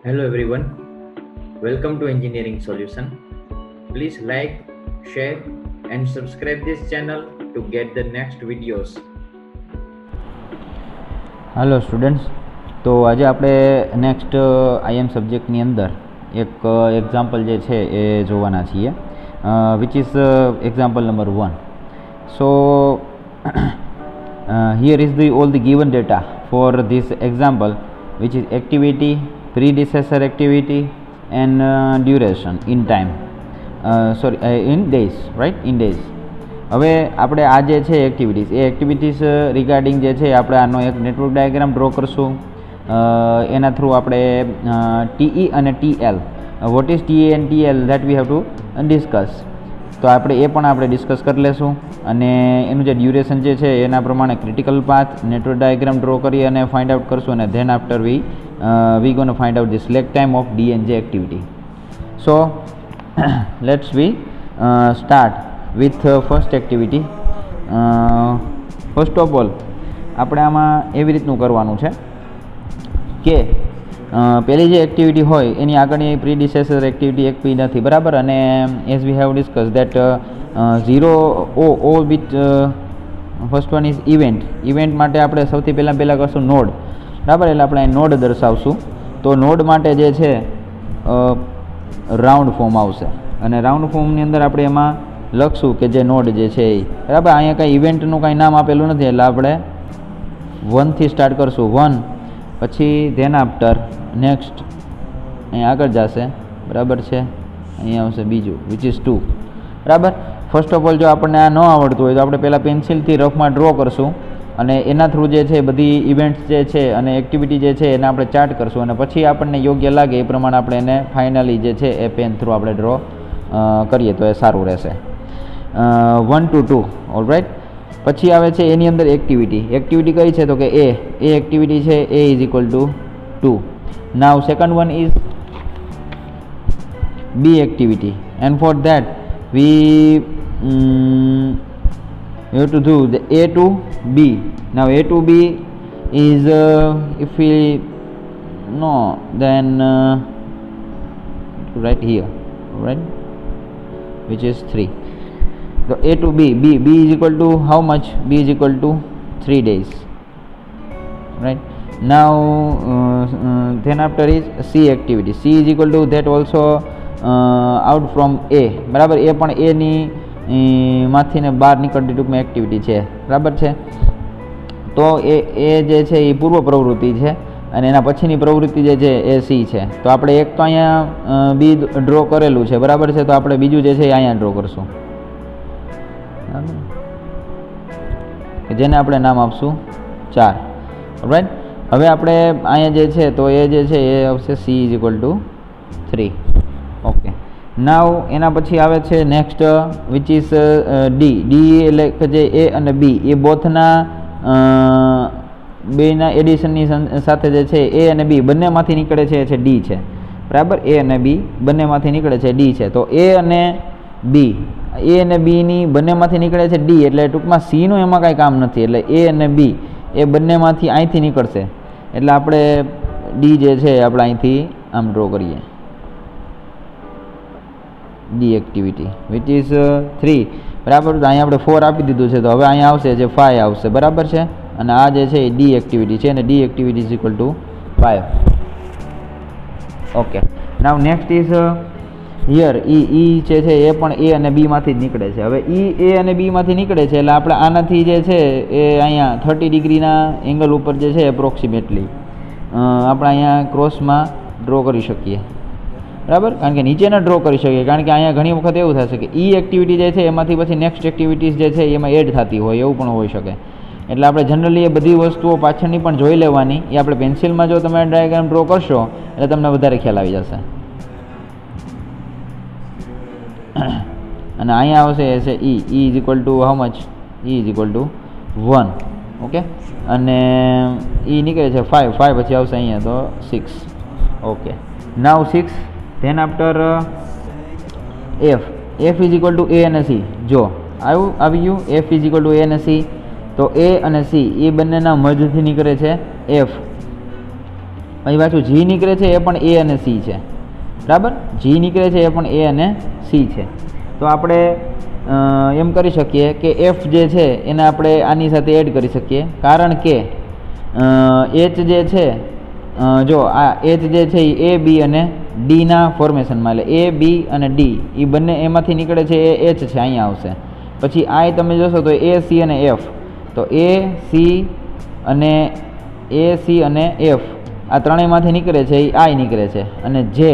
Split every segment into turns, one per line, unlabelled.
Hello everyone, welcome to Engineering Solution. Please like, share and subscribe this channel to get the next videos.
Hello students, તો આજે આપણે next IM સબ્જેક્ટની અંદર એક example જે છે એ જોવાના છીએ, which is example number 1. So here is the all the given data for this example, which is activity, predecessor activity and duration in time, in days, right, in days. હવે આપણે આ જે છે એક્ટિવિટીઝ રિગાર્ડિંગ જે છે આપણે આનો એક નેટવર્ક ડાયાગ્રામ ડ્રો કરશું. એના થ્રુ આપણે ટીઈ અને TL, what is TE and TL, that we have to discuss. તો આપણે એ પણ આપણે ડિસ્કસ કરી લેશું અને એનું જે ડ્યુરેશન જે છે એના પ્રમાણે critical path network diagram draw કરી અને ફાઇન્ડ આઉટ કરશું, અને than after we gonna find out the select time of D and J activity. So let's start with first activity. First of all આપણે આમાં એવી રીતનું કરવાનું છે કે પહેલી જે એક્ટિવિટી હોય એની આગળની પ્રીડિસેસર એક્ટિવિટી એક પી નથી, બરાબર. અને as we have discussed that 0 ઓ with first one is event માટે આપણે સૌથી પહેલાં કરશું નોડ, બરાબર. એટલે આપણે નોડ દર્શાવશું. તો નોડ માટે જે છે રાઉન્ડ ફોર્મ આવશે, અને રાઉન્ડ ફોર્મની અંદર આપણે એમાં લખશું કે જે નોડ જે છે એ, બરાબર. અહીંયા કાંઈ ઇવેન્ટનું કાંઈ નામ આપેલું નથી, એટલે આપણે 1 થી સ્ટાર્ટ કરશું. 1 પછી ધેન આફ્ટર નેક્સ્ટ અહીંયા આગળ જશે, બરાબર છે. અહીંયા આવશે બીજું, વિચ ઇઝ 2, બરાબર. ફર્સ્ટ ઓફ ઓલ જો આપણને આ ન આવડતું હોય તો આપણે પહેલાં પેન્સિલથી રફમાં ડ્રો કરશું, અને એના થ્રુ જે છે બધી ઇવેન્ટ્સ જે છે અને એક્ટિવિટી જે છે એને આપણે ચાર્ટ કરશું, અને પછી આપણને યોગ્ય લાગે એ પ્રમાણે આપણે એને ફાઇનલી જે છે એ પેન થ્રુ આપણે ડ્રો કરીએ તો એ સારું રહેશે. 1 to 2, ઓલ રાઈટ. પછી આવે છે એની અંદર એક્ટિવિટી કઈ છે તો કે એ એક્ટિવિટી છે, A is equal to 2. Now second one is B activity, and for that we you have to do the A to B. Now A to B is if we know, then right here, right, which is 3. So A to B is equal to how much? B is equal to 3 days, right. Now then after is C activity. C is equal to that also out from A, બરાબર. એ પણ A ની માંથી ને બહાર નીકળતી ટૂંકમાં activity છે, બરાબર છે. તો એ જે છે એ પૂર્વ પ્રવૃત્તિ છે, અને એના પછીની પ્રવૃત્તિ જે છે એ સી છે. તો આપણે એક તો અહીંયા બી ડ્રો કરેલું છે, બરાબર છે. તો આપણે બીજું જે છે એ અહીંયા ડ્રો કરશું, જેને આપણે નામ આપશું 4, રાઈટ. હવે આપણે અહીંયા જે છે તો એ જે છે એ આવશે C is equal to 3. Okay. Now એના પછી આવે છે નેક્સ્ટ, વિચ ઇઝ ડી એટલે કે જે એ અને બી એ બોથના બેના એડિશનની સાથે જે છે એ અને બી બંનેમાંથી નીકળે છે ડી છે, બરાબર. એ અને બી બંનેમાંથી નીકળે છે ડી છે. તો એ અને બીની બંનેમાંથી નીકળે છે ડી, એટલે ટૂંકમાં સીનું એમાં કાંઈ કામ નથી. એટલે એ અને બી એ બંનેમાંથી અહીંથી નીકળશે, એટલે આપણે ડી જે છે આપણે અહીંથી આમ ડ્રો કરીએ, ડી એક્ટિવિટી વિચ ઇઝ 3, બરાબર. તો અહીંયા આપણે 4 આપી દીધું છે, તો હવે અહીંયા આવશે જે 5 આવશે, બરાબર છે. અને આ જે છે એ ડી એક્ટિવિટી છે, અને D activity is equal to 5. Okay. Now next is here E છે એ પણ એ અને બી માંથી જ નીકળે છે. હવે ઈ એ અને બી માંથી નીકળે છે, એટલે આપણે આનાથી જે છે એ અહીંયા 30 ડિગ્રીના એંગલ ઉપર જે છે એપ્રોક્સિમેટલી આપણે અહીંયા ક્રોસમાં ડ્રો કરી શકીએ, બરાબર. કારણ કે નીચેના ડ્રો કરી શકીએ, કારણ કે અહીંયા ઘણી વખત એવું થશે કે ઈ એક્ટિવિટી જે છે એમાંથી પછી નેક્સ્ટ એક્ટિવિટીઝ જે છે એમાં એડ થતી હોય, એવું પણ હોઈ શકે. એટલે આપણે જનરલી એ બધી વસ્તુઓ પાછળની પણ જોઈ લેવાની. એ આપણે પેન્સિલમાં જો તમે ડાયાગ્રામ ડ્રો કરશો એટલે તમને વધારે ખ્યાલ આવી જશે. અને અહીંયા આવશે એ છે ઈ is equal two how much? E is equal two 1. Okay. અને ઈ નીકળે છે 5 પછી આવશે અહીંયા તો 6. Okay. Now 6. Then after F is equal to A અને સી. જો આવી ગયું F is equal to A અને સી. તો એ અને સી એ બંનેના મર્જથી નીકળે છે એફ, પછી પાછું જી નીકળે છે એ પણ એ અને સી છે, બરાબર. જી નીકળે છે એ પણ એ અને સી છે. તો આપણે એમ કરી શકીએ કે એફ જે છે એને આપણે આની સાથે એડ કરી શકીએ, કારણ કે એચ જે છે, જો આ એચ જે છે એ બી અને ડીના ફોર્મેશનમાં, એટલે એ બી અને ડી એ બંને એમાંથી નીકળે છે એ એચ છે, અહીંયા આવશે. પછી આઈ તમે જોશો તો એ સી અને એફ, તો એ સી અને એફ આ ત્રણેયમાંથી નીકળે છે એ આઈ નીકળે છે. અને જે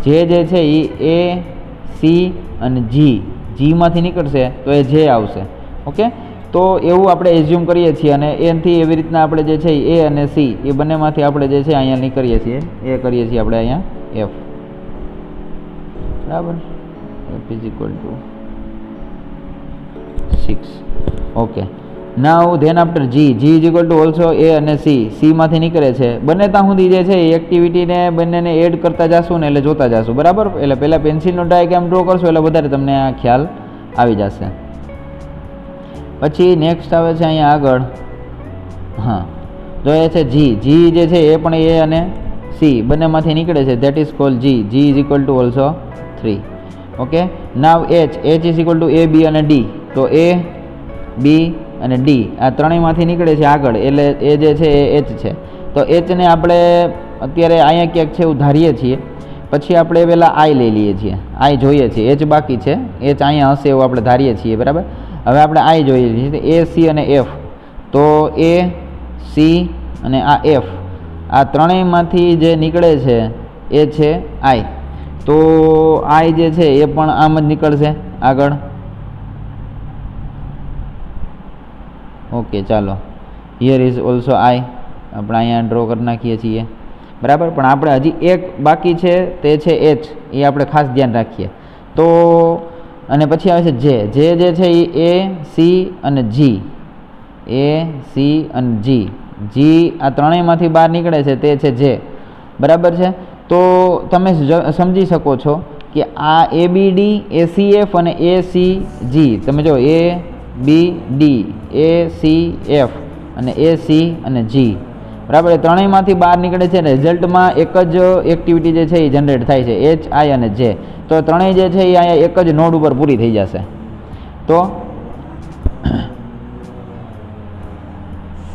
જે છે એ સી અને જીમાંથી નીકળશે તો એ જે આવશે. ઓકે, તો એવું આપણે એઝ્યુમ કરીએ છીએ અને એનાથી એવી રીતના આપણે જે છે એ અને સી એ બંનેમાંથી આપણે જે છે અહીંયા નીકળીએ છીએ, એ કરીએ છીએ આપણે અહીંયા એફ, બરાબર. F is equal to 6. Okay, now then after G is equal to also A અને સીમાંથી નીકળે છે. બંને ત્યાં સુધી જે છે એ એક્ટિવિટીને બંનેને એડ કરતા જશું ને એટલે જોતા જશું, બરાબર. એટલે પહેલાં પેન્સિલનો ડાયાગ્રામ ડ્રો કરશો એટલે વધારે તમને આ ખ્યાલ આવી જશે. પછી નેક્સ્ટ આવે છે અહીંયા આગળ, હા, જો એ છે જી જે છે એ પણ એ અને સી બંનેમાંથી નીકળે છે, that is called G is equal to also 3. Okay, now H is equal to A B અને ડી, તો એ બી અને ડી આ ત્રણેયમાંથી નીકળે છે આગળ, એટલે એ જે છે એ એચ છે. તો એચને આપણે અત્યારે અહીંયા ક્યાંક છે એવું ધારીએ છીએ, પછી આપણે પહેલાં આઈ લઈ લઈએ છીએ, આઈ જોઈએ છીએ, એચ બાકી છે, એચ અહીંયા હશે એવું આપણે ધારીએ છીએ, બરાબર. હવે આપણે આઈ જોઈએ છીએ, એ સી અને એફ, તો એ સી અને આ એફ આ ત્રણેયમાંથી જે નીકળે છે એ છે આઈ, તો આઈ જે છે એ પણ આમ જ નીકળશે આગળ. ઓકે, ચાલો, હિયર ઇઝ ઓલ્સો આઈ, આપણે અહીંયા ડ્રો કરી નાખીએ છીએ, બરાબર. પણ આપણે હજી એક બાકી છે તે છે એચ, એ આપણે ખાસ ધ્યાન રાખીએ. તો અને પછી આવે છે જે છે એ સી અને જી, એ સી અને જી આ ત્રણેયમાંથી બહાર નીકળે છે તે છે જે, બરાબર છે. તો તમે સમજી શકો છો કે આ એ B D, A C F અને એ સી જી, તમે જો એ B D, A C F અને એ સી અને જી, બરાબર. એ ત્રણેયમાંથી બહાર નીકળે છે, રિઝલ્ટમાં એક જ એક્ટિવિટી જે છે એ જનરેટ થાય છે, એચ આઈ અને જે. તો ત્રણેય જે છે એ અહીંયા એક જ નોડ ઉપર પૂરી થઈ જશે. તો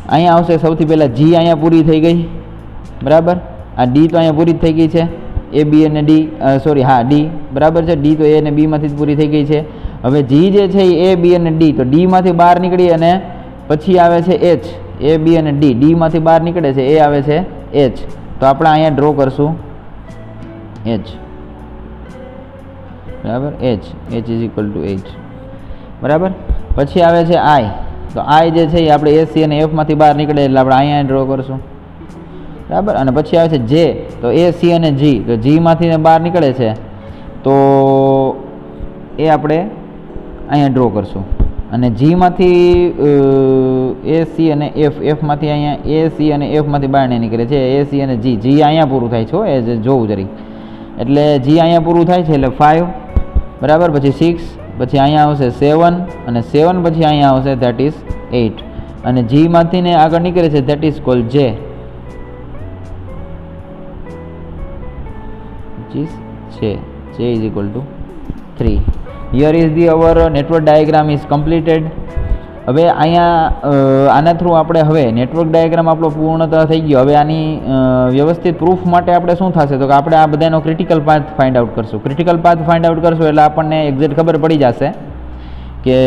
અહીંયા આવશે સૌથી પહેલાં જી, અહીંયા પૂરી થઈ ગઈ, બરાબર. આ ડી તો અહીંયા પૂરી જ થઈ ગઈ છે, એ બી અને ડી, સોરી હા ડી, બરાબર છે. ડી તો એ અને બીમાંથી જ પૂરી થઈ ગઈ છે. હવે જી જે છે એ બી અને ડી, તો ડીમાંથી બહાર નીકળી અને પછી આવે છે એચ, એ બી અને ડીમાંથી બહાર નીકળે છે, એ આવે છે એચ. તો આપણે અહીંયા ડ્રો કરશું એચ, બરાબર. H is equal two H, બરાબર. પછી આવે છે આઈ, તો આઈ જે છે એ આપણે એ સી અને એફમાંથી બહાર નીકળે એટલે આપણે અહીંયા ડ્રો કરશું, બરાબર. અને પછી આવે છે જે, તો એ સી અને જી, તો જીમાંથી બહાર નીકળે છે તો એ આપણે અહીંયા ડ્રો કરશું. અને જીમાંથી એ સી અને એફમાંથી અહીંયા એ સી અને એફમાંથી બહાર નહીં નીકળે છે, એ સી અને જી અહીંયા પૂરું થાય છે, એ જોવું જરી. એટલે જી અહીંયા પૂરું થાય છે એટલે 5, બરાબર. પછી 6, પછી અહીંયા આવશે 7 અને 7 પછી અહીંયા આવશે ધેટ ઇઝ 8. અને જીમાંથી ને આગળ નીકળે છે ધેટ ઇઝ કોલ્ડ જે, જે is equal to 3. Here is the our network diagram is completed. હવે અહીંયા આના થ્રુ આપણે હવે નેટવર્ક ડાયાગ્રામ આપણો પૂર્ણતઃ થઈ ગયો. હવે આની વ્યવસ્થિત પ્રૂફ માટે આપણે શું થશે તો કે આપણે આ બધાનો ક્રિટિકલ પાથ ફાઇન્ડ આઉટ કરશું. ક્રિટિકલ પાથ ફાઇન્ડ આઉટ કરશું એટલે આપણને એક્ઝેક્ટ ખબર પડી જશે કે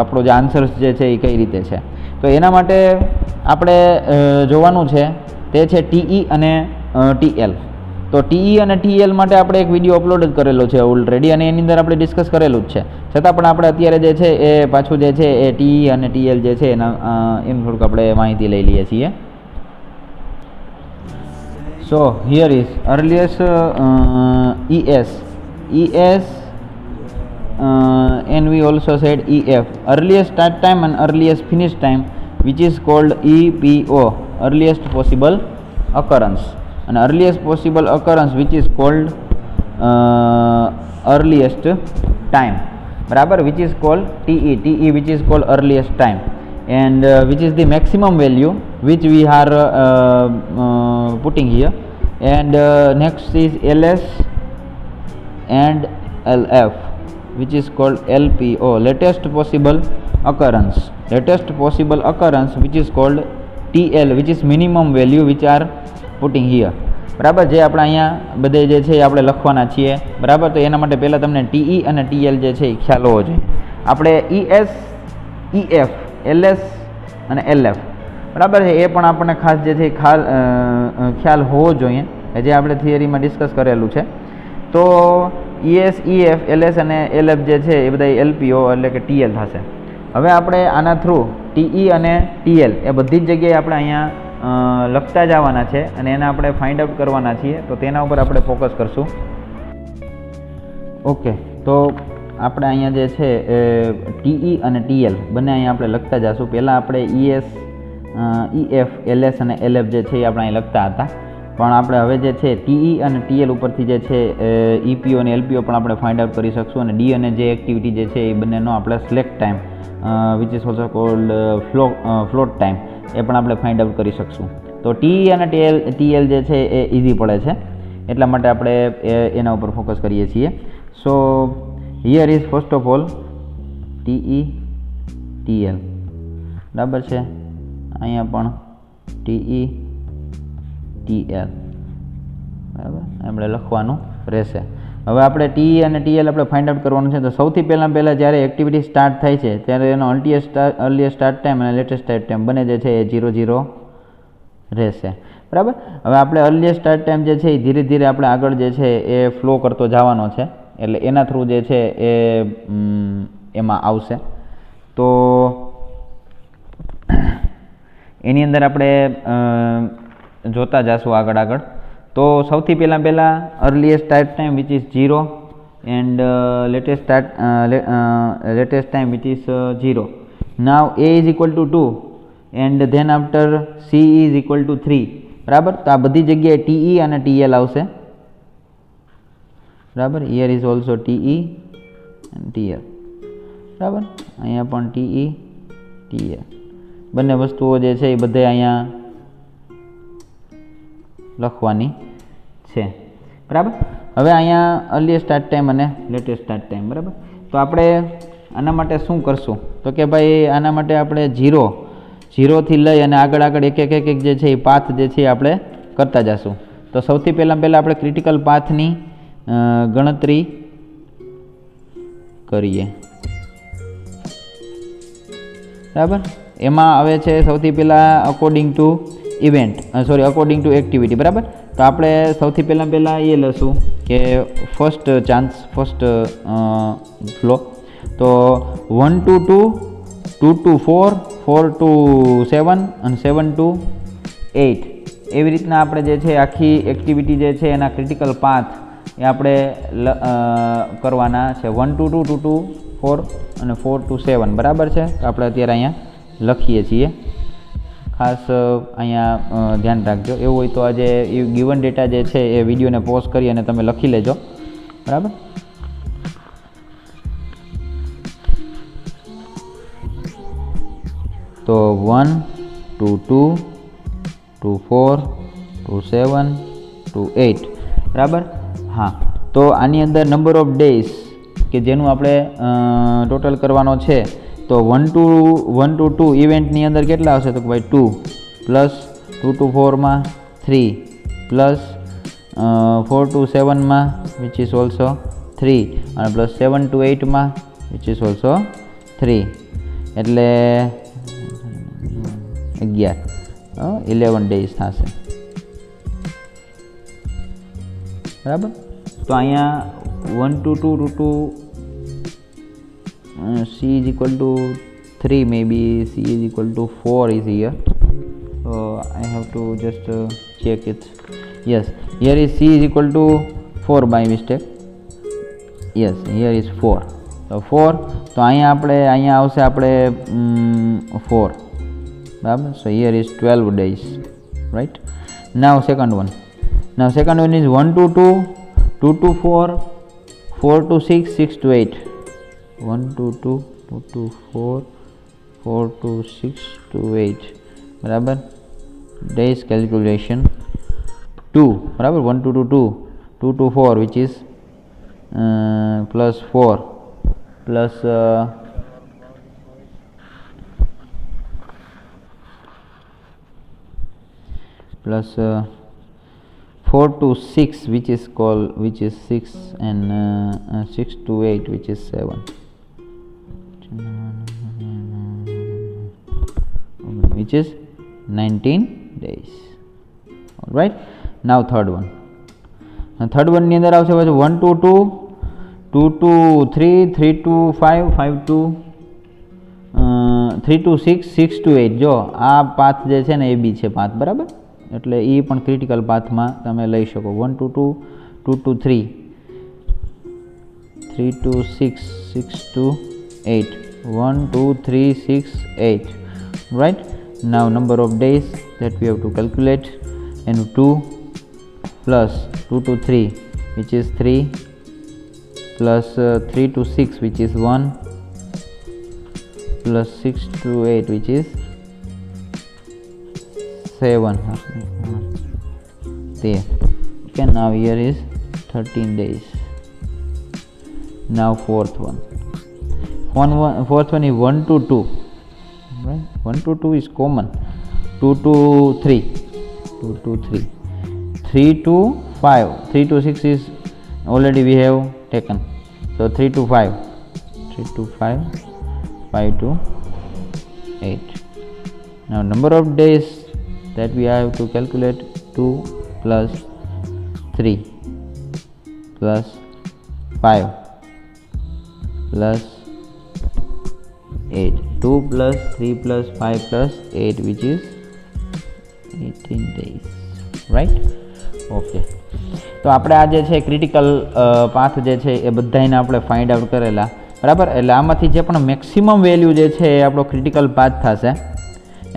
આપણો જે આન્સર્સ જે છે એ કઈ રીતે છે. તો એના માટે આપણે જોવાનું છે તે છે ટીઈ અને ટીએલ. તો ટીઈ અને ટીએલ માટે આપણે એક વિડીયો અપલોડ જ કરેલો છે ઓલરેડી અને એની અંદર આપણે ડિસ્કસ કરેલું જ છે. છતાં પણ આપણે અત્યારે જે છે એ પાછું જે છે એ ટીઈ અને ટીએલ જે છે એના એમ થોડુંક આપણે માહિતી લઈ લઈએ છીએ. સો here is earliest ES and we also said EF, earliest start time and earliest finish time, which is called EPO, earliest possible occurrence, and earliest possible occurrence which is called earliest time, બરાબર, which is called TE which is called earliest time, and which is the maximum value which we are putting here. And next is ls and lf, which is called LPO, latest possible occurrence, which is called TL, which is minimum value, which are putting here. બરાબર, જે આપણે અહીંયા બધે જે છે એ આપણે લખવાના છીએ. બરાબર, તો એના માટે પહેલાં તમને TE અને TL જે છે એ ખ્યાલ હોવો જોઈએ. આપણે ES, EF, LS અને LF, બરાબર છે, એ પણ આપણને ખાસ જે છે ખ્યાલ હોવો જોઈએ, જે આપણે થિયરીમાં ડિસ્કસ કરેલું છે. તો ES, EF, LS અને LF જે છે એ બધા LPO એટલે કે TL થશે. હવે આપણે આના થ્રુ TE અને TL એ બધી જ જગ્યાએ આપણે અહીંયા લખતા જવાના છે અને એને આપણે ફાઇન્ડ આઉટ કરવાના છીએ. તો તેના ઉપર આપણે ફોકસ કરશું. ઓકે, તો આપણે અહીંયા જે છે TE અને TL બંને અહીંયા આપણે લખતા જઈશું. પહેલાં આપણે ES, EF, LS અને LF જે છે એ આપણે અહીં લખતા હતા, પણ આપણે હવે જે છે TE અને TL ઉપરથી જે છે EPO અને LPO પણ આપણે ફાઇન્ડ આઉટ કરી શકશું. અને D અને જે એક્ટિવિટી જે છે એ બંનેનો આપણે select time, which is also called float time, એ પણ આપણે ફાઇન્ડ આઉટ કરી શકશું. તો TE અને TL જે છે એ ઇઝી પડે છે, એટલા માટે આપણે એના ઉપર ફોકસ કરીએ છીએ. સો here is first of all TE, TL, બરાબર છે. અહીંયા પણ TE, TL, બરાબર આપણે લખવાનું રહેશે. હવે આપણે TE અને TL આપણે ફાઇન્ડ આઉટ કરવાનું છે. તો સૌથી પહેલાં જ્યારે એક્ટિવિટી સ્ટાર્ટ થાય છે ત્યારે એનો અર્લીએસ્ટ સ્ટાર્ટ ટાઈમ અને લેટેસ્ટ સ્ટાર્ટ ટાઈમ બંને જે છે એ 0-0 રહેશે. બરાબર, હવે આપણે અર્લીએસ્ટ સ્ટાર્ટ ટાઈમ જે છે એ ધીરે ધીરે આપણે આગળ જે છે એ ફ્લો કરતો જવાનો છે, એટલે એના થ્રુ જે છે એ એમાં આવશે. તો એની અંદર આપણે જોતા જઈશું આગળ. તો સૌથી પહેલાં earliest start time which is 0 and latest time which is 0. Now A is equal to 2 and then after C is equal to 3. બરાબર, તો આ બધી જગ્યાએ TE અને TL આવશે. બરાબર, here is also TE and TL. બરાબર, અહીંયા પણ TE, TL બંને વસ્તુઓ જે છે એ બધે અહીંયા લખવાની છે. બરાબર, હવે અહીંયા અર્લીએસ્ટ સ્ટાર્ટ ટાઈમ અને લેટેસ્ટ સ્ટાર્ટ ટાઈમ. બરાબર, તો આપણે આના માટે શું કરશું? તો કે ભાઈ આના માટે આપણે 0 થી લઈ અને આગળ એક જે છે એ પાથ જે છે આપણે કરતા જઈશું. તો સૌથી પહેલાં આપણે ક્રિટિકલ પાથની ગણતરી કરીએ. બરાબર, એમાં આવે છે સૌથી પહેલાં અકોર્ડિંગ ટુ એક્ટિવિટી. બરાબર, તો આપણે સૌથી પહેલાં એ લઈશું કે ફર્સ્ટ ફ્લો. તો 1 to 2, 2 to 4, 4 to 7 અને 7 to 8, એવી રીતના આપણે જે છે આખી એક્ટિવિટી જે છે એના ક્રિટિકલ પાથ એ આપણે કરવાના છે. 1 to 2, 2 to 4 અને 4 to 7. બરાબર છે, તો આપણે અત્યારે અહીંયા લખીએ છીએ. ખાસ અહીંયા ધ્યાન રાખજો. એવું હોય તો આજે ગિવન ડેટા જે છે એ વિડીયોને પોઝ કરી અને તમે લખી લેજો. બરાબર, તો 1 to 2 to 4 to 7 to 8. બરાબર, હા. તો આની અંદર નંબર ઓફ ડેઝ કે જેનું આપણે ટોટલ કરવાનો છે, તો 1 to 2 ઇવેન્ટની અંદર કેટલા આવશે? તો ભાઈ 2 પ્લસ 2 to 4માં 3 પ્લસ 4 to 7માં વિચ ઇઝ ઓલ્સો 3 અને પ્લસ 7 to 8માં વિચ ઇઝ ઓલ્સો 3, એટલે 11 ડેઝ થશે. બરાબર, તો અહીંયા 1 to 2 to C is equal to 3, maybe C is equal to 4 is here, so I have to just check it. Yes, here is C is equal to 4 by mistake. Yes, here is 4. So 4, તો અહીંયા આવશે આપણે 4. બરાબર, so here is 12 days, right? Now second one is 1 to 2, 2 to 4, 4 to 6, 6 to 8. 1 to 2, 2 to 4, 4 to 6 to 8. બરાબર, days calculation 2 બરાબર 1 2 2 2 2 4 which is plus 4 plus plus 4 to 6 which is 6 and 6 to 8 which is 7 which is 19 days. All right, now third one ની અંદર આવશે 1 to 2 2 to 3 3 to 5 5 to 3 to 6 6 to 8 જો આ path જે છે ને એ બી છે પાથ બરાબર એટલે એ પણ ક્રિટિકલ પાથમાં તમે લઈ શકો 1 to 2 2 to 3 3 to 6 6 to 8 1 2 3 6 8 right. Now number of days that we have to calculate and 2 plus 2 to 3 which is 3 plus 3 to 6 which is 1 plus 6 to 8 which is 7 there. Okay, now here is 13 days. Now fourth one is 1 to 2 right. 1 to 2 is common. 2 to 3 2 to 3 3 to 5 3 to 6 is already we have taken, so 3 to 5 3 to 5 5 to 8. Now number of days that we have to calculate 2 plus 3 plus 5 plus 8 2 plus 3 plus 5 plus 8 which is 18 days right. Okay, તો આપણે આ જે છે critical path જે છે એ બધાને આપણે find out કરેલા બરાબર. એટલે આમાંથી જે પણ મેક્સિમમ વેલ્યુ જે છે એ આપણો ક્રિટિકલ પાથ થશે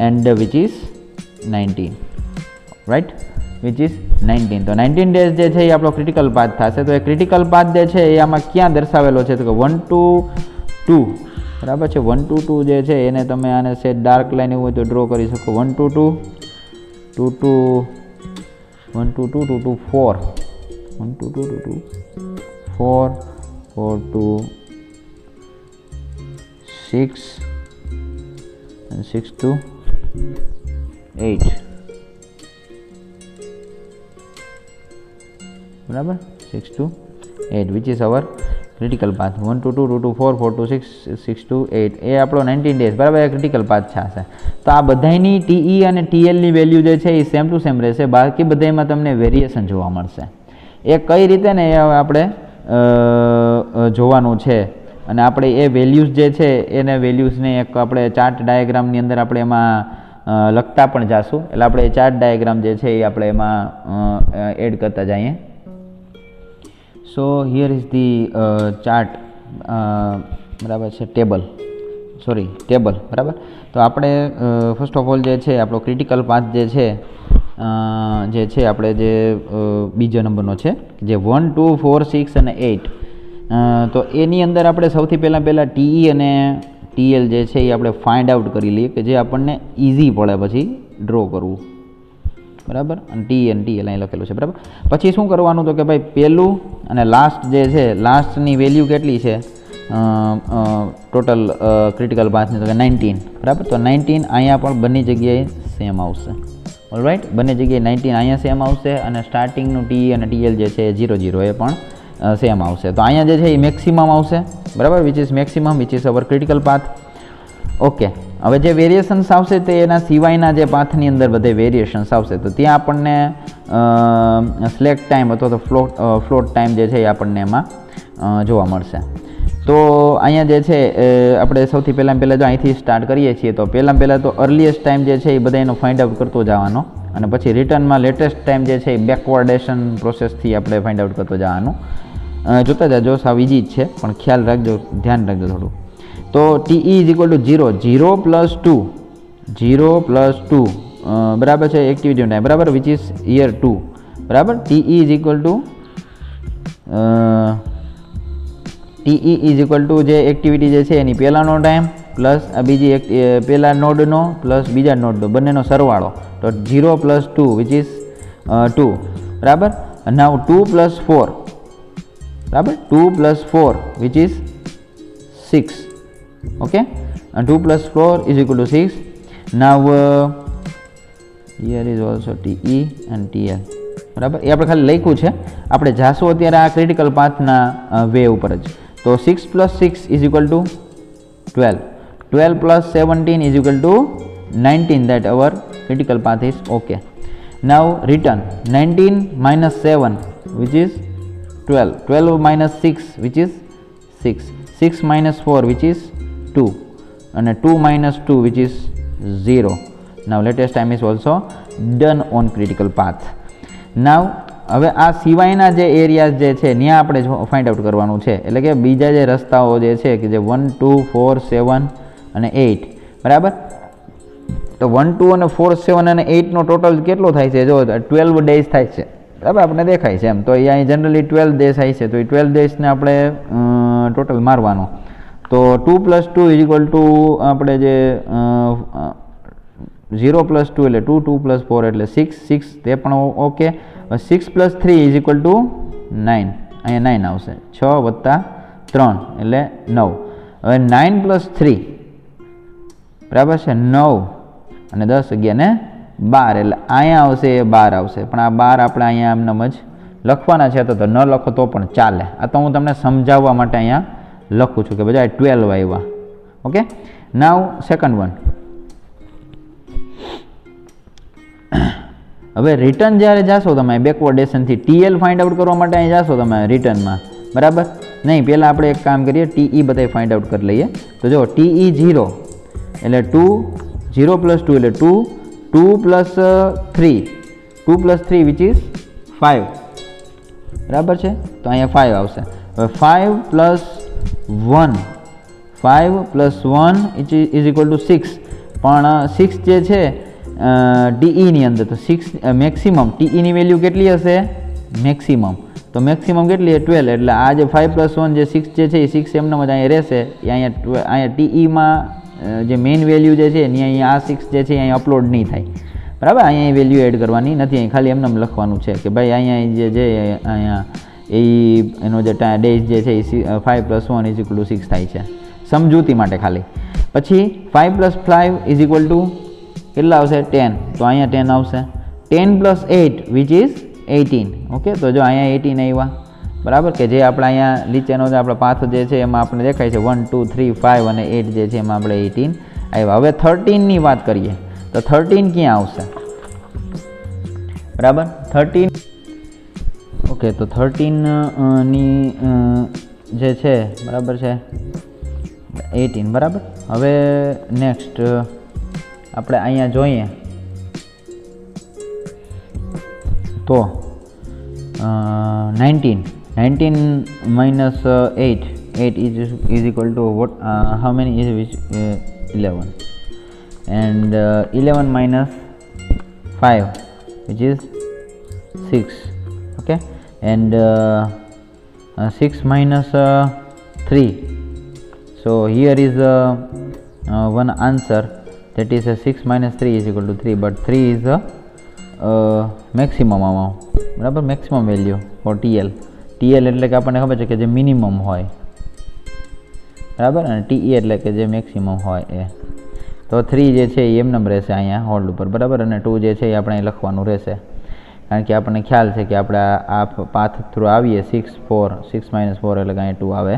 and which is 19 right, which is 19. તો 19 ડેઝ જે છે એ આપણો ક્રિટિકલ પાથ થશે. તો એ ક્રિટિકલ પાથ જે છે એ આમાં ક્યાં દર્શાવેલો છે તો કે 1 to 2 બરાબર છે. 1 to 2 જે છે એને તમે આને સેટ ડાર્ક લાઈન એવું હોય તો ડ્રો કરી શકો. 1 to 2 2 to 1 to 2 2 to 4 1 to 2 2 to 4 4 to 6 and 6 to 8 બરાબર. 6 to 8 which is our critical path. 1 to 2 2 to 4 4 to 6 6 to 8 એ આપણો 19 ડેઝ બરાબર એ ક્રિટિકલ પાથ છે. તો આ બધાની ટીઈ અને ટીએલની વેલ્યુ જે છે એ સેમ ટુ સેમ રહેશે, બાકી બધામાં તમને વેરિએશન જોવા મળશે. એ કઈ રીતે ને એ આપણે જોવાનું છે અને આપણે એ વેલ્યુઝ જે છે એને વેલ્યુઝને એક આપણે ચાર્ટ ડાયાગ્રામની અંદર આપણે એમાં લખતા પણ જાશું. એટલે આપણે એ ચાર્ટ ડાયાગ્રામ જે છે એ આપણે એમાં એડ કરતા જઈએ. સો હિયર ઇઝ ધી ચાર્ટ બરાબર છે, ટેબલ બરાબર. તો આપણે ફર્સ્ટ ઓફ ઓલ જે છે આપણો ક્રિટિકલ પાથ જે છે આપણે જે બીજો નંબરનો છે જે 1 2 4 6 અને 8. તો એની અંદર આપણે સૌથી પહેલાં ટીઈ અને ટીએલ જે છે એ આપણે ફાઇન્ડ આઉટ કરી લઈએ કે જે આપણને ઇઝી પડે પછી ડ્રો કરવું બરાબર. અને ટી અને ટીએલ અહીં લખેલું છે બરાબર. પછી શું કરવાનું તો કે ભાઈ પહેલું અને લાસ્ટ જે છે લાસ્ટની વેલ્યુ કેટલી છે ટોટલ ક્રિટિકલ પાથની તો કે 19 બરાબર. તો 19 અહીંયા પણ બંને જગ્યાએ સેમ આવશે. ઓલરાઈટ, બંને જગ્યાએ 19 અહીંયા સેમ આવશે અને સ્ટાર્ટિંગનું ટી અને ટીએલ જે છે 0 0 એ પણ સેમ આવશે. તો અહીંયા જે છે એ મેક્સિમમ આવશે બરાબર, which is maximum which is our critical path. Okay, હવે જે વેરિએશન્સ આવશે તે એના સિવાયના જે પાથની અંદર બધે વેરિએશન્સ આવશે. તો ત્યાં આપણને સ્લેક ટાઈમ અથવા તો ફ્લોટ ટાઈમ જે છે એ આપણને એમાં જોવા મળશે. તો અહીંયા જે છે આપણે સૌથી પહેલાં જો અહીંથી સ્ટાર્ટ કરીએ છીએ તો પહેલાં તો અર્લીએસ્ટ ટાઈમ જે છે એ બધા એનો ફાઇન્ડ આઉટ કરતો જવાનો અને પછી રિટર્નમાં લેટેસ્ટ ટાઈમ જે છે એ બેકવર્ડેશન પ્રોસેસથી આપણે ફાઇન્ડ આઉટ કરતો જવાનું. જોતા જાજો, સાવ ઇઝી જ છે પણ ખ્યાલ રાખજો, ધ્યાન રાખજો થોડું. તો TE is equal two 0 0 plus 2 બરાબર છે એક્ટિવિટી ટાઈમ બરાબર, વિચ ઇઝ યર 2 બરાબર. ટીઈ ઇઝ ઇક્વલ ટુ જે એક્ટિવિટી જે છે એની પહેલાંનો ટાઈમ પ્લસ આ બીજી એક પહેલા નોડનો પ્લસ બીજા નોડનો બંનેનો સરવાળો, તો 0 + 2 વિચ ઇઝ 2, બરાબર. નાવ 2 + 4, બરાબર, 2 + 4 which is 6, okay. 2 + 4 = 6. Now here is also TE and TL, બરાબર. એ આપણે ખાલી લખ્યું છે, આપણે જાશું અત્યારે આ ક્રિટિકલ પાથના વે ઉપર જ. તો 6 + 6 = 12, 12 + 17 = 19, that our critical path is okay. Now return 19 - 7 which is 12, 12 - 6 which is 6, 6 - 4 which is 2, and 2 - 2 which is 0. Now latest time is also done on critical path. Now હવે આ સિવાયના જે એરિયાઝ જે છે ત્યાં આપણે ફાઇન્ડ આઉટ કરવાનું છે, એટલે કે બીજા જે રસ્તાઓ જે છે કે જે 1, 2, 4, 7 અને 8, બરાબર. તો 1, 2 અને 4, 7 અને 8નો ટોટલ કેટલો થાય છે? જો 12 ડેઝ થાય છે, બરાબર, આપણે દેખાય છે એમ. તો અહીંયા જનરલી 12 ડેઝ થાય છે, તો એ 12 ડેઝને આપણે ટોટલ મારવાનું. તો 2 + 2 = આપણે જે 0 + 2 એટલે 2, 2 + 4 એટલે 6, 6 તે પણ ઓકે. 6 + 3 = 9, અહીંયા 9 આવશે. 6 + 3 એટલે 9. હવે 9 + 3, બરાબર છે, 9 અને 10 11 ને 12 એટલે અહીંયા આવશે એ 12 આવશે. પણ આ 12 આપણે અહીંયા એમને જ લખવાના છે, તો ન લખો તો પણ ચાલે. આ તો હું તમને સમજાવવા માટે અહીંયા લખું છું કે બધા 12 આવ્યા, ઓકે. નાવ સેકન્ડ વન. હવે રિટર્ન જ્યારે જાશો તમે બેકવર્ડેશનથી TL ફાઇન્ડ આઉટ કરવા માટે અહીં જાશો તમે રિટર્નમાં, બરાબર. નહીં, પહેલાં આપણે એક કામ કરીએ, TE બધા ફાઇન્ડ આઉટ કરી લઈએ. તો જો TE 0 એટલે 2, 0 + 2 એટલે 2, 2 + 3, 2 + 3 વિચ ઇઝ 5, બરાબર છે. તો અહીંયા 5 આવશે. હવે 5 + 1, 5 + 1 = 6, પણ 6 જે છે TE ની અંદર, તો 6 મેક્સિમમ TE ની વેલ્યુ કેટલી હશે? મેક્સિમમ. તો મેક્સિમમ કેટલી? 12. એટલે આ જે 5 + 1 જે 6 જે છે એ 6 એમને જ અહીંયા રહેશે. અહીંયા TEમાં જે મેઇન વેલ્યુ જે છે એની અહીંયા આ 6 જે છે અહીંયા અપલોડ નહીં થાય, બરાબર. અહીંયા વેલ્યુ એડ કરવાની નથી, અહીં ખાલી એમને લખવાનું છે કે ભાઈ અહીંયા જે અહીંયા એનો જે ડેઝ જે છે એ 5 + 1 = 6 થાય છે, સમજૂતી માટે ખાલી. પછી 5 + 5 = કેટલા આવશે? 10. તો અહીંયા 10 આવશે. 10 + 8 વિચ ઇઝ 18, ઓકે. તો જો અહીંયા 18 આવ્યા, બરાબર, કે જે આપણે અહીંયા નીચેનો જે આપણો પાથ જે છે એમાં આપણે દેખાય છે 1, 2, 3, 5 અને 8 જે છે એમાં આપણે 18 આવ્યા. હવે 13ની વાત કરીએ તો 13 ક્યાં આવશે? બરાબર, 13, ઓકે. તો 13 ની જે છે, બરાબર છે, 18, બરાબર. હવે નેક્સ્ટ આપણે અહીંયા જોઈએ તો 19 - 8, 8 is equal to what? How many is which? 11, and 11 - 5 which is 6, okay. And 6 - 3, so here is one answer, that is 6 - 3 = 3, but 3 is the maximum amount, બરાબર, maximum value for TL. TL એટલે કે આપણને ખબર છે કે જે મિનિમમ હોય, બરાબર, અને TE એટલે કે જે મેક્સિમમ હોય એ. તો 3 જે છે એ એમને રહેશે અહીંયા હોલ્ડ ઉપર, બરાબર, અને 2 જે છે એ આપણે અહીં લખવાનું રહેશે, કારણ કે આપણને ખ્યાલ છે કે આપણે આ પાથ થ્રુ આવીએ 6 - 4 એટલે કે અહીંયા 2 આવે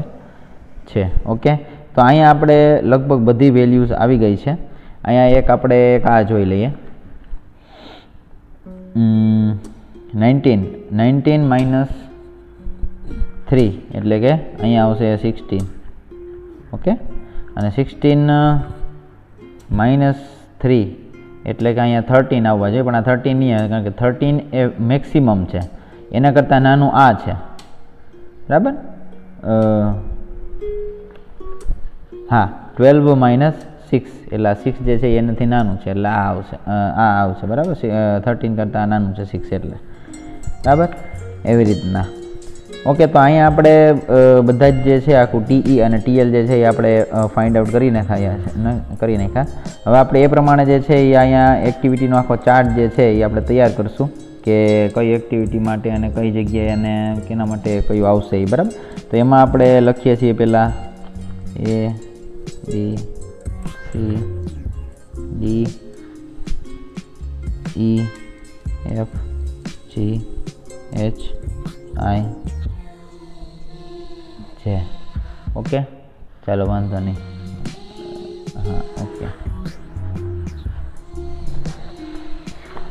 છે, ઓકે. તો અહીંયા આપણે લગભગ બધી વેલ્યુઝ આવી ગઈ છે. અહીંયા એક આપણે એક આ જોઈ લઈએ, 19 - 3 એટલે કે અહીંયા આવશે 16, ઓકે. અને 16 - 3 એટલે કે અહીંયા 13 આવવા જોઈએ, પણ આ 13 નહીં આવે, કારણ કે 13 એ મેક્સિમમ છે, એના કરતાં નાનું આ છે, બરાબર. હા, 12 - 6 એટલે આ 6 જે છે એનાથી નાનું છે, એટલે આ આવશે, બરાબર. 13 કરતાં નાનું છે 6 એટલે, બરાબર, એવી રીતના. ઓકે, તો અહીંયા આપણે બધા જ જે છે આખું ટીઈ અને ટીએલ જે છે એ આપણે ફાઇન્ડ આઉટ કરી નાખ્યા. હવે આપણે એ પ્રમાણે જે છે એ અહીંયા એક્ટિવિટીનો આખો ચાર્ટ જે છે એ આપણે તૈયાર કરશું કે કઈ એક્ટિવિટી માટે અને કઈ જગ્યાએ અને કેના માટે કયું આવશે એ. બરાબર, તો એમાં આપણે લખીએ છીએ પહેલાં ABCDEFGHI છે. ઓકે, ચાલો વાંધો નહીં. હા, ઓકે,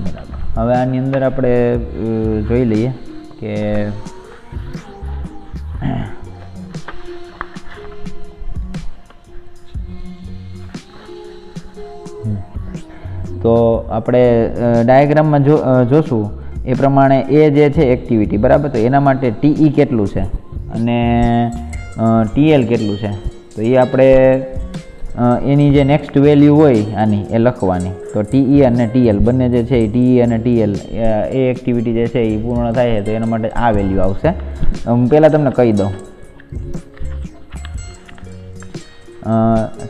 બરાબર. હવે આની અંદર આપણે જોઈ લઈએ કે તો આપણે ડાયાગ્રામમાં જોશું એ પ્રમાણે એ જે છે એક્ટિવિટી, બરાબર, તો એના માટે ટીઈ કેટલું છે અને ટીએલ કેટલું છે, તો એ આપણે એની જે નેક્સ્ટ વેલ્યુ હોય આની એ લખવાની. તો ટીઈ અને ટીએલ બંને જે છે એ ટીઈ અને ટીએલ એ એક્ટિવિટી જે છે એ પૂર્ણ થાય છે તો એના માટે આ વેલ્યુ આવશે. હું પહેલાં તમને કહી દઉં.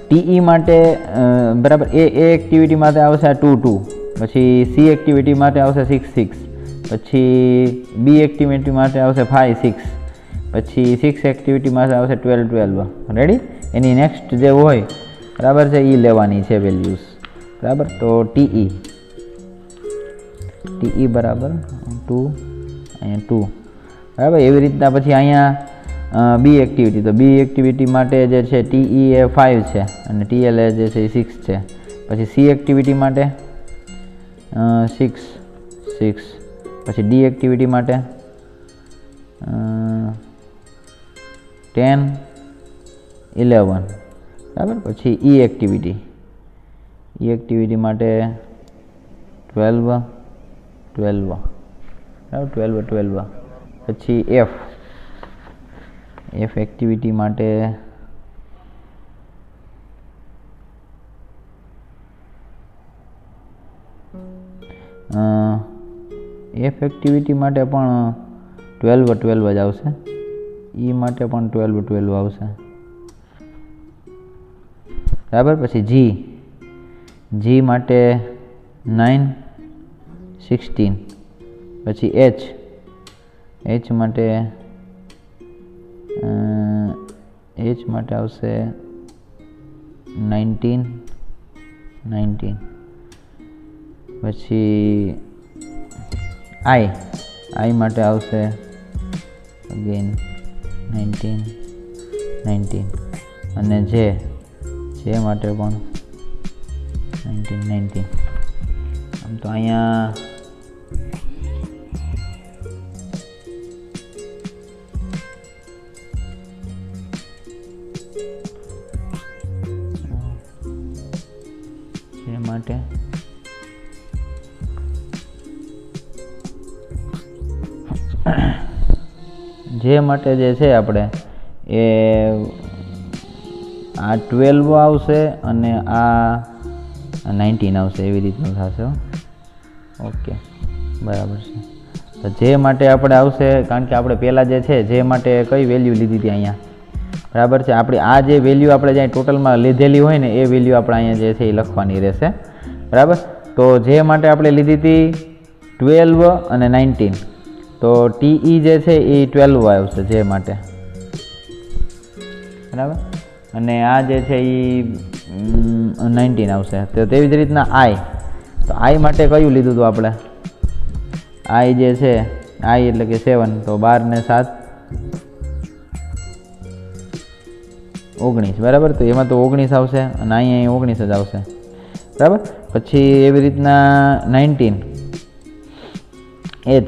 ટીઈ માટે બરાબર એ એક્ટિવિટી માટે આવશે આ 2 2, પછી સી એક્ટિવિટી માટે આવશે 6 6, પછી બી એક્ટિવિટી માટે આવશે 5 6, પછી 6 એક્ટિવિટી માટે આવશે 12 12. રેડી? એની નેક્સ્ટ જે હોય બરાબર છે એ લેવાની છે વેલ્યુઝ. બરાબર, તો ટીઈ બરાબર 2 અહીંયા 2. બરાબર, એવી રીતના પછી અહીંયા બી એક્ટિવિટી, તો બી એક્ટિવિટી માટે જે છે ટીઈ એ 5 છે અને ટીએલ એ જે છે એ 6 છે. પછી સી એક્ટિવિટી માટે 6 6, પછી ડી એક્ટિવિટી માટે 10 11. બરાબર, પછી ઈ એક્ટિવિટી માટે 12 12. બરાબર, 12 12. પછી એફ એક્ટિવિટી માટે પણ 12 12 જ આવશે. ઈ માટે પણ 12 12 આવશે. બરાબર, પછી જી માટે 9 16, પછી એચ માટે આવશે 19 19. પછી આઈ માટે આવશે અગેન 19 19, અને જે માટે પણ 19 19. આમ તો અહીંયા માટે જે છે આપણે એ આ 12 આવશે અને આ 19 આવશે, એવી રીતનું થશે. ઓકે, બરાબર છે. તો જે માટે આપણે આવશે, કારણ કે આપણે પહેલાં જે છે જે માટે કઈ વેલ્યુ લીધી હતી અહીંયા, બરાબર છે, આપણે આ જે વેલ્યુ આપણે જ્યાં ટોટલમાં લીધેલી હોય ને એ વેલ્યુ આપણે અહીંયા જે છે એ લખવાની રહેશે. બરાબર, તો જે માટે આપણે લીધી હતી 12 અને 19, તો ટીઈ જે છે એ 12 આવશે જે માટે. બરાબર, અને આ જે છે એ 19 આવશે. તો તેવી જ રીતના તો આઈ માટે કયું લીધું હતું આપણે? આઈ જે છે આઈ એટલે કે 7, તો 12 ને 7 19. બરાબર, તો એમાં તો 19 આવશે અને અહીંયા 19 જ આવશે. બરાબર, પછી એવી રીતના 19 એચ,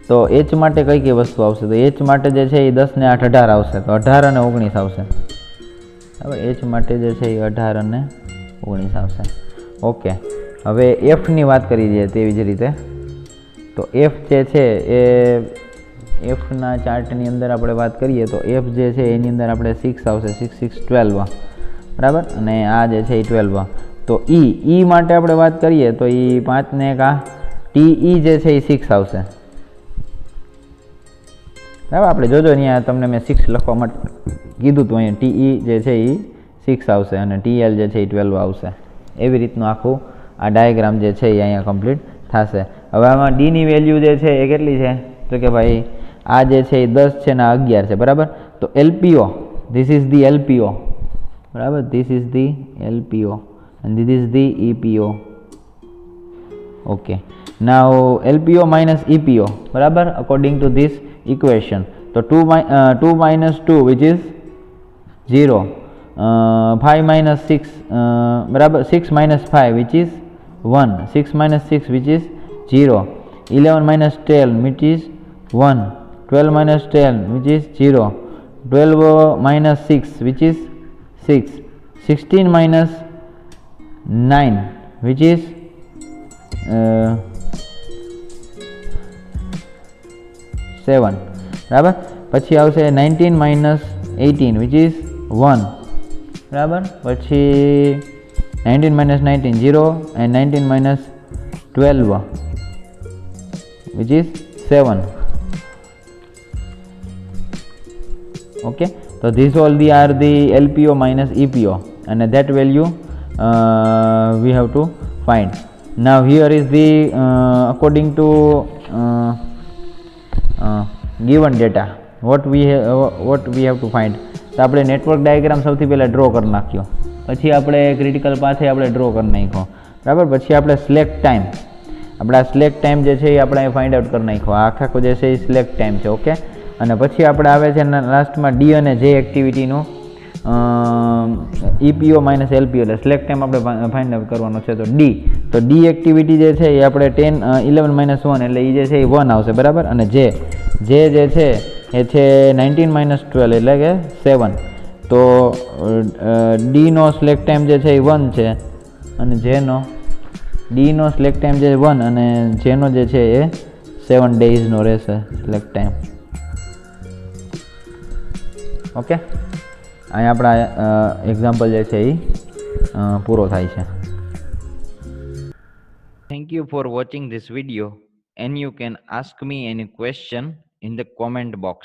તો એચ માટે કઈ વસ્તુ આવશે? તો એચ માટે જે છે એ 10 ને 8 18 આવશે, તો 18 અને 19 આવશે. બરાબર, એચ માટે જે છે એ 18 અને 19 આવશે. ઓકે, હવે એફની વાત કરી દઈએ તેવી જ રીતે. તો એફ જે છે એ એફના ચાર્ટની અંદર આપણે વાત કરીએ તો એફ જે છે એની અંદર આપણે 6 આવશે, 6 6 12. બરાબર, અને આ જે છે એ 12. તો ઈ માટે આપણે વાત કરીએ તો એ 5 ને 1 ટીઈ જે છે એ 6 આવશે. બરાબર. આપણે જોજો અહીંયા તમને મેં 6 લખવા માટે કીધું હતું. અહીંયા TE જે છે એ 6 આવશે અને TL જે છે એ 12 આવશે. એવી રીતનું આખું આ ડાયાગ્રામ જે છે એ અહીંયા કમ્પ્લીટ થશે. હવે આમાં ડીની વેલ્યુ જે છે એ કેટલી છે તો કે ભાઈ આ જે છે એ 10 છે ને 11 છે. બરાબર. તો LPO, this is the LPO. બરાબર. This is the LPO and this is the EPO. Okay. Now LPO minus EPO. બરાબર. According to this equation. તો 2 minus 2 which is 0. 5 minus 6 બરાબર. 6 minus 5 which is 1. 6 minus 6 which is 0. 11 minus 10 which is 1. 12 minus 10 which is 0. 12 minus 6 which is 6. 16 minus 9 which is 7. બરાબર. પછી આવશે 19 minus 18 which is 1. બરાબર. પછી 19 minus 19 0 and 19 minus 12 which is 7. Okay. So these all are the LPO minus EPO and that value we have to find. Now here is the according to given data what we have to find. તો આપણે network diagram સૌથી પહેલાં draw કરી નાખ્યો. પછી આપણે critical પાથે આપણે draw કરી નાખ્યો. બરાબર. પછી આપણે સ્લેક ટાઈમ, આપણા સ્લેક ટાઈમ જે છે એ આપણે ફાઇન્ડ આઉટ કરી નાખ્યો. આખા જે છે એ સ્લેક ટાઈમ છે. ઓકે. અને પછી આપણે આવે છે લાસ્ટમાં ડી અને જે એક્ટિવિટીનું EPO માઇનસ LPO એટલે સ્લેક ટાઈમ આપણે ફાઇન્ડ આઉટ કરવાનો છે. તો ડી એક્ટિવિટી જે છે એ આપણે 11 minus 1 એટલે એ જે છે એ 1 આવશે. બરાબર. અને જે છે એ છે 19 minus 12 એટલે કે 7. તો ડીનો સ્લેક ટાઈમ જે છે એ 1 છે અને ડીનો સ્લેક ટાઈમ જે 1 અને જેનો જે છે એ 7 ડેઝનો રહેશે સ્લેક ટાઈમ. ઓકે. અહીં આપણા એક્ઝામ્પલ જે છે એ પૂરો થાય છે.
Thank you for watching this video and you can ask me any question in the comment box.